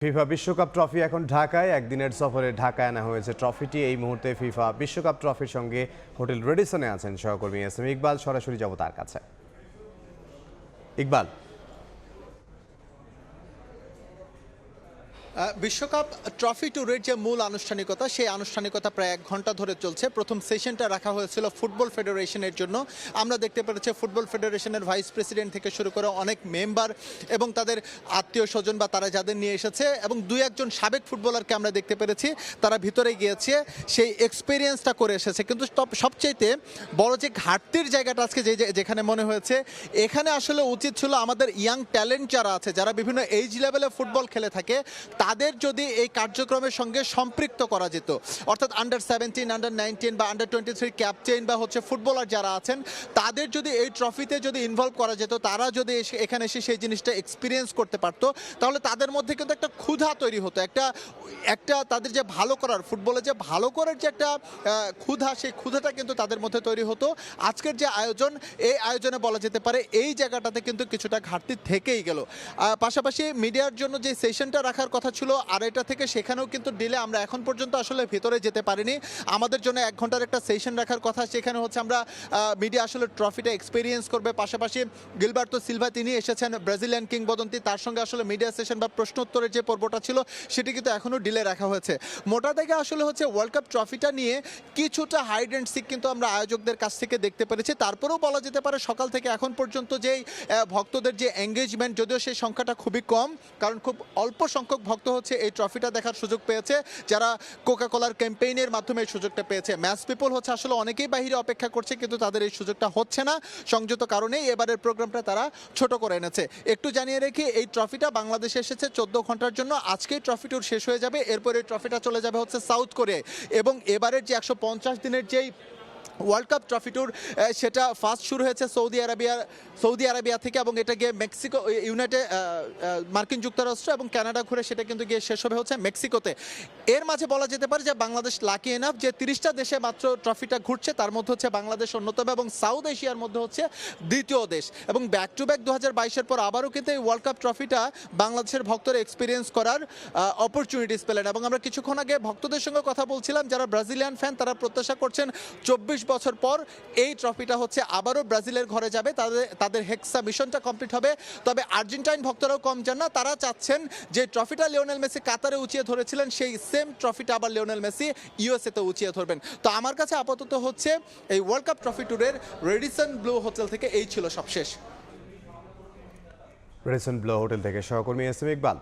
FIFA বিশ্বকাপ trophy এখন ঢাকায়। একদিনের সফরে ঢাকায় আনা হয়েছে ট্রফিটি। এই মুহূর্তে ফিফা বিশ্বকাপ ট্রফির সঙ্গে হোটেল রেডিসনে আছেন সহকর্মী এস এম ইকবাল। সরাসরি যাব তার কাছে। ইকবাল, বিশ্বকাপ ট্রফি ট্যুরের যে মূল আনুষ্ঠানিকতা, সেই আনুষ্ঠানিকতা প্রায় 1 ঘন্টা ধরে চলছে। প্রথম সেশনটা রাখা হয়েছিল ফুটবল ফেডারেশনের জন্য। আমরা দেখতে পেরেছি ফুটবল ফেডারেশনের ভাইস প্রেসিডেন্ট থেকে শুরু করে অনেক মেম্বার এবং তাদের আত্মীয় স্বজন বা তারা যাদের নিয়ে এসেছে এবং 2-1 সাবেক ফুটবলারকে আমরা দেখতে পেরেছি তারা ভিতরে গিয়েছে, সেই এক্সপিরিয়েন্সটা করে এসেছে। কিন্তু সবচাইতে বড় যে ঘাটতির জায়গাটা আজকে যেখানে মনে হয়েছে, এখানে আসলে উচিত ছিল আমাদের ইয়াং ট্যালেন্ট যারা আছে, যারা বিভিন্ন এইজ লেভেলে ফুটবল খেলে থাকে, তাদের যদি এই কার্যক্রমের সঙ্গে সম্পৃক্ত করা যেত। অর্থাৎ আন্ডার-17, আন্ডার-19 বা আন্ডার-23 ক্যাপ্টেন বা ফুটবলার যারা আছেন, তাদের যদি এই ট্রফিতে যদি ইনভলভ করা যেত, তারা যদি এখানে এসে সেই জিনিসটা এক্সপিরিয়েন্স করতে পারতো, তাহলে তাদের মধ্যে কিন্তু একটা ক্ষুধা তৈরি হতো। একটা তাদের যে ভালো করার, ফুটবলে যে ভালো করার যে একটা ক্ষুধা, সেই ক্ষুধাটা কিন্তু তাদের মধ্যে তৈরি হতো। আজকের যে আয়োজন, এই আয়োজনে বলা যেতে পারে এই জায়গাটাতে কিন্তু কিছুটা ঘাটতি থেকেই গেল। পাশাপাশি মিডিয়ার জন্য যে সেশনটা রাখার কথা ছিল 2:30 থেকে, সেখানেও কিন্তু ডিলে। আমরা এখন পর্যন্ত আসলে ভেতরে যেতে পারিনি। আমাদের জন্য 1 ঘন্টার একটা সেশন রাখার কথা, সেখানে আমরা মিডিয়া আসলে ট্রফিটা এক্সপিরিয়েন্স করবে। পাশাপাশি গিলবার্তো সিলভা তিনি এসেছেন, ব্রাজিলিয়ান কিংবদন্তি, তার সঙ্গে আসলে মিডিয়া সেশন বা প্রশ্নোত্তরের যে পর্বটা ছিল সেটি কিন্তু এখনও ডিলে রাখা হয়েছে। মোটা দাগে আসলে ওয়ার্ল্ড কাপ ট্রফিটা নিয়ে কিছুটা হাইড অ্যান্ড সিক কিন্তু আমরা আয়োজকদের কাছ থেকে দেখতে পেরেছি। তারপরেও বলা যেতে পারে সকাল থেকে এখন পর্যন্ত যেই ভক্তদের যে এঙ্গেজমেন্ট, যদিও সেই সংখ্যাটা খুবই কম, কারণ খুব অল্প সংখ্যক ভক্ত এই ট্রফিটা দেখার সুযোগ পেয়েছে, যারা কোকা কোলার ক্যাম্পেইনের মাধ্যমে এই সুযোগটা পেয়েছে। ম্যাচ পিপল আসলে অনেকেই বাইরে অপেক্ষা করছে, কিন্তু তাদের এই সুযোগটা হচ্ছে না। সংযত কারণেই এবারের প্রোগ্রামটা তারা ছোট করে এনেছে। একটু জানিয়ে রেখে, এই ট্রফিটা বাংলাদেশে এসেছে 14 ঘন্টার জন্য। আজকেই ট্রফি ট্যুর শেষ হয়ে যাবে, এরপর এই ট্রফিটা চলে যাবে সাউথ কোরিয়ায়। এবং এবারের যে 150 দিনের যেই ওয়ার্ল্ড কাপ ট্রফি ট্যুর, সেটা ফার্স্ট শুরু হয়েছে সৌদি আরবিয়া থেকে, এবং এটা গিয়ে মেক্সিকো, মার্কিন যুক্তরাষ্ট্র এবং কানাডা ঘুরে সেটা কিন্তু গিয়ে শেষ হবে মেক্সিকোতে। এর মাঝে বলা যেতে পারে যে বাংলাদেশ লাকি এনাফ যে 30টা দেশে মাত্র ট্রফিটা ঘুরছে, তার মধ্যে বাংলাদেশ অন্যতম এবং সাউথ এশিয়ার মধ্যে দ্বিতীয় দেশ। এবং ব্যাক টু ব্যাক 2022-এর পর আবারও কিন্তু এই ওয়ার্ল্ড কাপ ট্রফিটা বাংলাদেশের ভক্তরা এক্সপিরিয়েন্স করার অপরচুনিটিস পেলেন। এবং আমরা কিছুক্ষণ আগে ভক্তদের সঙ্গে কথা বলছিলাম, যারা ব্রাজিলিয়ান ফ্যান, তারা প্রত্যাশা করছেন 24 বছর পর এই ট্রফিটা আবারও ব্রাজিলের ঘরে যাবে, তাদের হেক্সা মিশনটা কমপ্লিট হবে। তবে আর্জেন্টাইন ভক্তরাও কম যান না, তারা চাচ্ছেন যে ট্রফিটা লিওনেল মেসি কাতারে উঁচিয়ে ধরেছিলেন, সেই সেম ট্রফিটা আবার লিওনেল মেসি ইউএসএতে উঁচিয়ে ধরবেন। তো আমার কাছে আপাতত এই ওয়ার্ল্ড কাপ ট্রফি ট্যুরের রেডিসন ব্লু হোটেল থেকে এই ছিল সবশেষ। রেডিসন ব্লু হোটেল থেকে সহকর্মী এস এম ইকবাল।